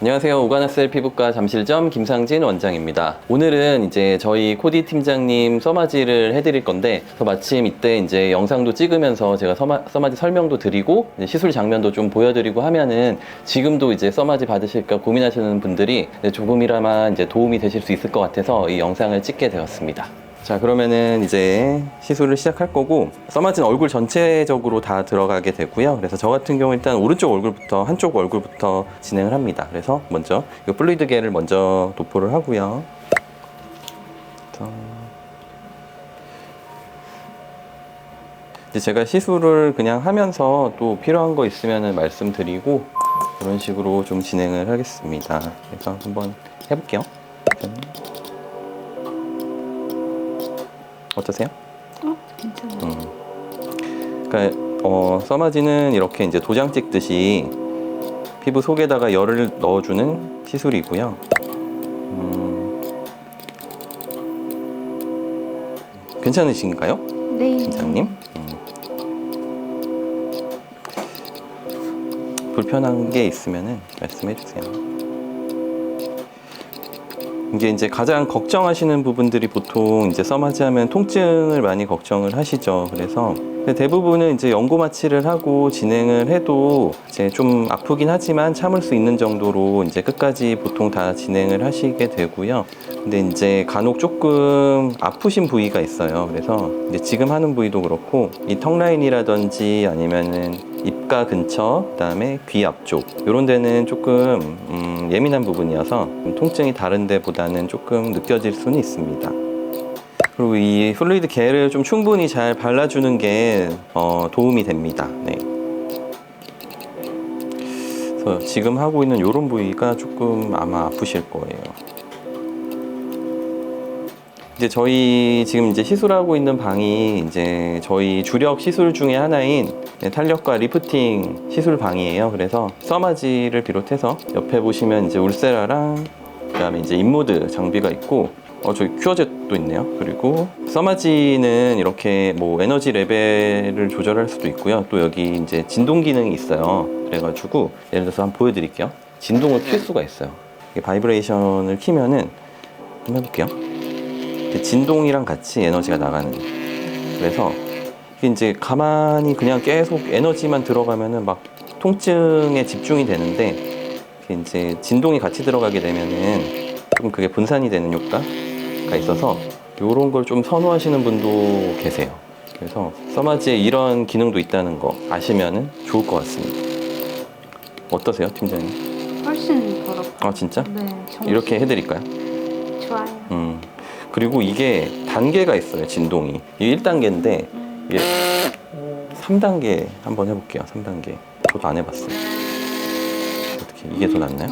안녕하세요. 오가나셀 피부과 잠실점 김상진 원장입니다. 오늘은 이제 저희 코디 팀장님 써마지를 해드릴 건데, 마침 이때 이제 영상도 찍으면서 제가 써마지 설명도 드리고 시술 장면도 좀 보여드리고 하면은 지금도 이제 써마지 받으실까 고민하시는 분들이 조금이나마 이제 도움이 되실 수 있을 것 같아서 이 영상을 찍게 되었습니다. 자, 그러면은 이제 시술을 시작할 거고, 써마지는 얼굴 전체적으로 다 들어가게 되고요. 그래서 저 같은 경우 일단 오른쪽 얼굴부터, 한쪽 얼굴부터 진행을 합니다. 그래서 먼저 이 플루이드 겔을 먼저 도포를 하고요. 이제 제가 시술을 그냥 하면서 또 필요한 거 있으면 말씀드리고 그런 식으로 좀 진행을 하겠습니다. 그래서 한번 해볼게요. 어떠세요? 괜찮아요. 그러니까 써마지는 이렇게 이제 도장 찍듯이 피부 속에다가 열을 넣어주는 시술이고요. 괜찮으신가요, 네. 팀장님? 불편한 게 있으면은 말씀해 주세요. 이게 이제 가장 걱정하시는 부분들이 보통 이제 써마지 하면 통증을 많이 걱정을 하시죠. 그래서 대부분은 이제 연고 마취를 하고 진행을 해도 이제 좀 아프긴 하지만 참을 수 있는 정도로 이제 끝까지 보통 다 진행을 하시게 되고요. 근데 이제 간혹 조금 아프신 부위가 있어요. 그래서 이제 지금 하는 부위도 그렇고 이 턱 라인이라든지 아니면은 입가 근처, 그다음에 귀 앞쪽 이런 데는 조금 예민한 부분이어서 통증이 다른 데보다는 조금 느껴질 수는 있습니다. 그리고 이 플루이드 겔을 좀 충분히 잘 발라주는 게 도움이 됩니다. 네. 그래서 지금 하고 있는 이런 부위가 조금 아마 아프실 거예요. 이제 저희 지금 이제 시술하고 있는 방이 이제 저희 주력 시술 중에 하나인 탄력과 리프팅 시술 방이에요. 그래서 써마지를 비롯해서 옆에 보시면 이제 울세라랑 그다음에 이제 인모드 장비가 있고 저기 큐어젯도 있네요. 그리고 써마지는 이렇게 뭐 에너지 레벨을 조절할 수도 있고요. 또 여기 이제 진동 기능이 있어요. 그래가지고 예를 들어서 한번 보여드릴게요. 진동을 킬 수가 있어요. 바이브레이션을 키면은 한번 해볼게요. 진동이랑 같이 에너지가 나가는. 그래서 이게 이제 가만히 그냥 계속 에너지만 들어가면은 막 통증에 집중이 되는데 이게 이제 진동이 같이 들어가게 되면은 조금 그게 분산이 되는 효과가 있어서 이런 걸 좀 선호하시는 분도 계세요. 그래서 써마지에 이런 기능도 있다는 거 아시면은 좋을 것 같습니다. 어떠세요, 팀장님? 훨씬 더럽고. 아, 진짜? 네. 이렇게 해드릴까요? 좋아요. 그리고 이게 단계가 있어요, 진동이. 이게 1단계인데 이게 3단계 한번 해볼게요. 3단계. 저도 안 해봤어요. 어떻게 이게 더 낫나요?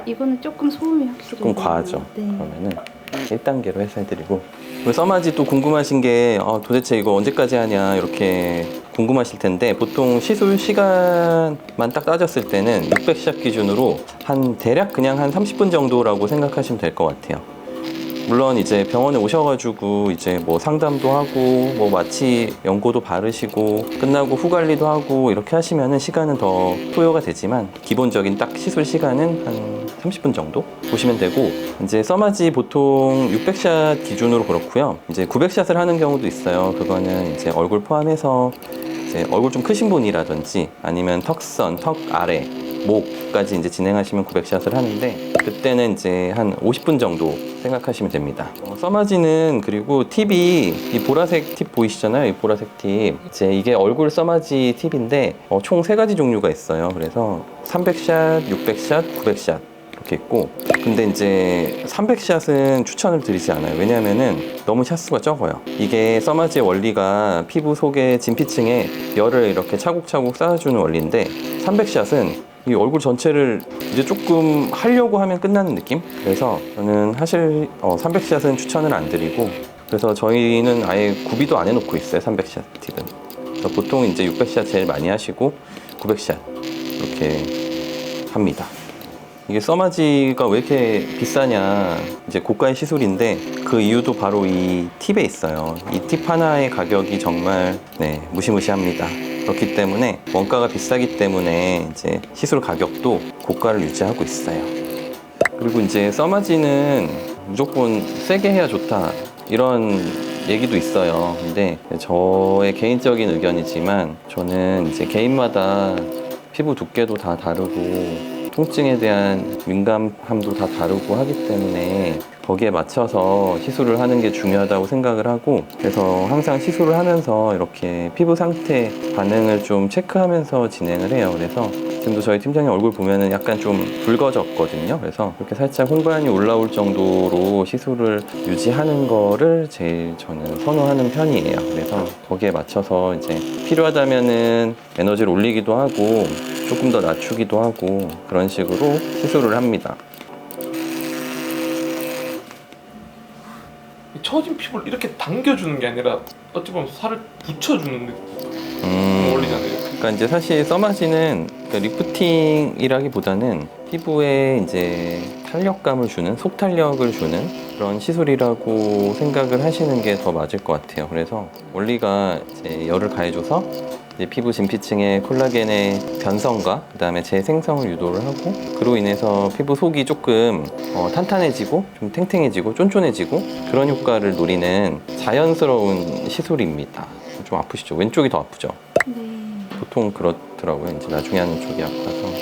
이거는 조금 소음이 확실히 조금 과하죠. 네. 그러면은 1단계로 해서 해드리고. 써마지 또 궁금하신 게 도대체 이거 언제까지 하냐 이렇게 궁금하실 텐데, 보통 시술 시간만 딱 따졌을 때는 600샷 기준으로 한 대략 그냥 한 30분 정도라고 생각하시면 될 것 같아요. 물론 이제 병원에 오셔가지고 이제 뭐 상담도 하고 뭐 마취 연고도 바르시고 끝나고 후 관리도 하고 이렇게 하시면은 시간은 더 소요가 되지만 기본적인 딱 시술 시간은 한 30분 정도 보시면 되고, 이제 써마지 보통 600샷 기준으로 그렇고요. 이제 900샷을 하는 경우도 있어요. 그거는 이제 얼굴 포함해서 이제 얼굴 좀 크신 분이라든지 아니면 턱선, 턱 아래, 목까지 이제 진행하시면 900샷을 하는데, 그때는 이제 한 50분 정도 생각하시면 됩니다. 써마지는 그리고 팁이 이 보라색 팁 보이시잖아요. 이 보라색 팁. 이제 이게 얼굴 써마지 팁인데 총 3가지 종류가 있어요. 그래서 300샷, 600샷, 900샷 이렇게 있고, 근데 이제 300샷은 추천을 드리지 않아요. 왜냐하면은 너무 샷수가 적어요. 이게 써마지의 원리가 피부 속의 진피층에 열을 이렇게 차곡차곡 쌓아주는 원리인데, 300샷은 이 얼굴 전체를 이제 조금 하려고 하면 끝나는 느낌? 그래서 저는 사실 300샷은 추천을 안 드리고, 그래서 저희는 아예 구비도 안 해놓고 있어요. 300샷 팁은. 그래서 보통 이제 600샷 제일 많이 하시고 900샷 이렇게 합니다. 이게 써마지가 왜 이렇게 비싸냐, 이제 고가의 시술인데 그 이유도 바로 이 팁에 있어요. 이 팁 하나의 가격이 정말 무시무시합니다. 그렇기 때문에 원가가 비싸기 때문에 이제 시술 가격도 고가를 유지하고 있어요. 그리고 이제 써마지는 무조건 세게 해야 좋다 이런 얘기도 있어요. 근데 저의 개인적인 의견이지만 저는 이제 개인마다 피부 두께도 다 다르고 통증에 대한 민감함도 다 다르고 하기 때문에 거기에 맞춰서 시술을 하는 게 중요하다고 생각을 하고, 그래서 항상 시술을 하면서 이렇게 피부 상태 반응을 좀 체크하면서 진행을 해요. 그래서 지금도 저희 팀장님 얼굴 보면은 약간 좀 붉어졌거든요. 그래서 이렇게 살짝 홍반이 올라올 정도로 시술을 유지하는 거를 제일 저는 선호하는 편이에요. 그래서 거기에 맞춰서 이제 필요하다면은 에너지를 올리기도 하고 조금 더 낮추기도 하고 그런 식으로 시술을 합니다. 처진 피부를 이렇게 당겨주는 게 아니라 어찌 보면 살을 붙여주는 원리잖아요. 그러니까 이제 사실 써마지는 리프팅이라기보다는 피부에 이제 탄력감을 주는, 속탄력을 주는 그런 시술이라고 생각을 하시는 게 더 맞을 것 같아요. 그래서 원리가 이제 열을 가해줘서 이제 피부 진피층의 콜라겐의 변성과 그다음에 재생성을 유도를 하고, 그로 인해서 피부 속이 조금 탄탄해지고 좀 탱탱해지고 쫀쫀해지고 그런 효과를 노리는 자연스러운 시술입니다. 좀 아프시죠? 왼쪽이 더 아프죠? 네. 보통 그렇더라고요. 이제 나중에 하는 쪽이 아파서.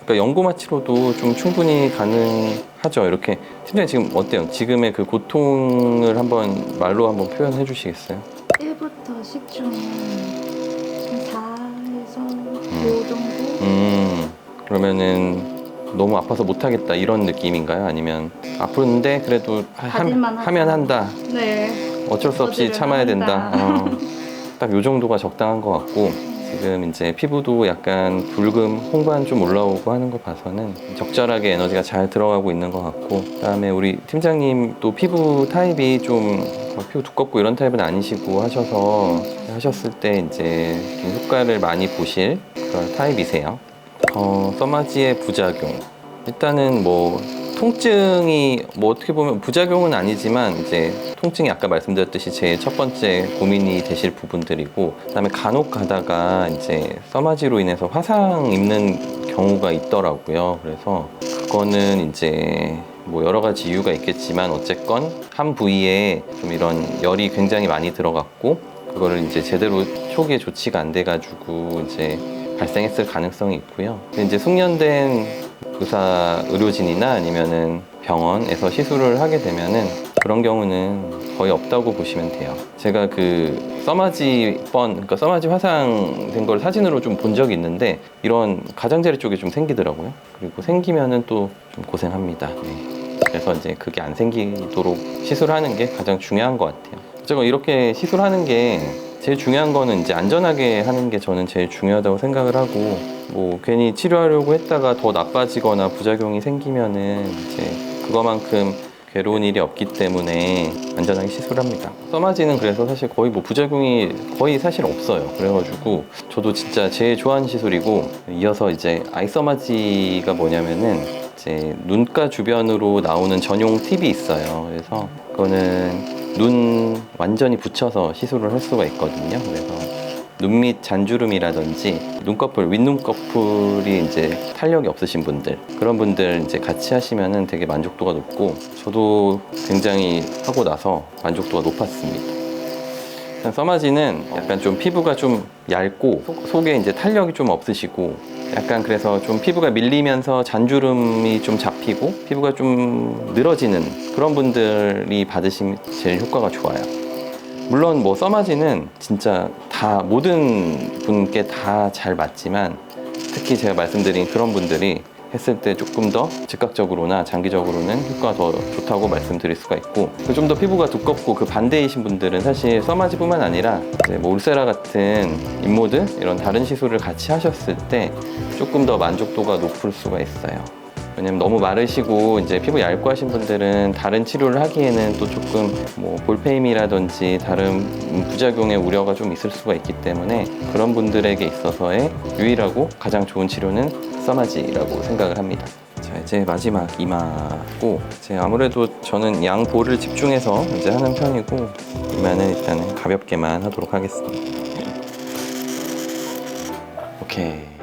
그러니까 연고마취로도 좀 충분히 가능하죠. 이렇게 팀장님 지금 어때요? 지금의 그 고통을 한번 말로 한번 표현해 주시겠어요? 1부터 10중 한 4에서 5 정도? 그러면은 너무 아파서 못하겠다 이런 느낌인가요? 아니면 아픈데 그래도 하면 한다. 네. 어쩔 수 없이 어디를 참아야 된다. 한다. 딱 요 정도가 적당한 것 같고, 지금 이제 피부도 약간 붉음, 홍반 좀 올라오고 하는 거 봐서는 적절하게 에너지가 잘 들어가고 있는 것 같고, 그다음에 우리 팀장님 또 피부 타입이 좀 피부 두껍고 이런 타입은 아니시고 하셔서 하셨을 때 이제 좀 효과를 많이 보실 그런 타입이세요. 써마지의 부작용, 일단은 뭐 통증이 뭐 어떻게 보면 부작용은 아니지만 이제 통증이 아까 말씀드렸듯이 제일 첫 번째 고민이 되실 부분들이고, 그다음에 간혹 가다가 이제 써마지로 인해서 화상 입는 경우가 있더라고요. 그래서 그거는 이제 뭐 여러 가지 이유가 있겠지만 어쨌건 한 부위에 좀 이런 열이 굉장히 많이 들어갔고 그거를 이제 제대로 초기에 조치가 안 돼가지고 이제 발생했을 가능성이 있고요. 근데 이제 숙련된 의료진이나 아니면은 병원에서 시술을 하게 되면은 그런 경우는 거의 없다고 보시면 돼요. 제가 그 그러니까 써마지 화상된 걸 사진으로 좀 본 적이 있는데 이런 가장자리 쪽에 좀 생기더라고요. 그리고 생기면은 또 좀 고생합니다. 네. 그래서 이제 그게 안 생기도록 시술하는 게 가장 중요한 것 같아요. 제가 이렇게 시술하는 게 제일 중요한 거는 이제 안전하게 하는 게 저는 제일 중요하다고 생각을 하고, 뭐 괜히 치료하려고 했다가 더 나빠지거나 부작용이 생기면은 이제 그거만큼 괴로운 일이 없기 때문에 안전하게 시술합니다. 써마지는 그래서 사실 거의 뭐 부작용이 거의 사실 없어요. 그래가지고 저도 진짜 제일 좋아하는 시술이고, 이어서 이제 아이 써마지가 뭐냐면은 이제 눈가 주변으로 나오는 전용 팁이 있어요. 그래서 그거는 눈 완전히 붙여서 시술을 할 수가 있거든요. 그래서 눈 밑 잔주름이라든지 눈꺼풀, 윗눈꺼풀이 이제 탄력이 없으신 분들, 그런 분들 이제 같이 하시면은 되게 만족도가 높고, 저도 굉장히 하고 나서 만족도가 높았습니다. 일단 써마지는 약간 좀 피부가 좀 얇고 속에 이제 탄력이 좀 없으시고, 약간 그래서 좀 피부가 밀리면서 잔주름이 좀 잡히고 피부가 좀 늘어지는 그런 분들이 받으시면 제일 효과가 좋아요. 물론 뭐 써마지는 진짜 다 모든 분께 다 잘 맞지만 특히 제가 말씀드린 그런 분들이 했을 때 조금 더 즉각적으로나 장기적으로는 효과가 더 좋다고 말씀드릴 수가 있고, 좀 더 피부가 두껍고 그 반대이신 분들은 사실 써마지뿐만 아니라 이제 뭐 울세라 같은 인모드 이런 다른 시술을 같이 하셨을 때 조금 더 만족도가 높을 수가 있어요. 왜냐면 너무 마르시고 이제 피부 얇고 하신 분들은 다른 치료를 하기에는 또 조금 뭐 볼페임이라든지 다른 부작용의 우려가 좀 있을 수가 있기 때문에 그런 분들에게 있어서의 유일하고 가장 좋은 치료는 써마지라고 생각을 합니다. 자, 이제 마지막 이마고, 이제 아무래도 저는 양볼을 집중해서 이제 하는 편이고 이마는 일단은 가볍게만 하도록 하겠습니다. 오케이.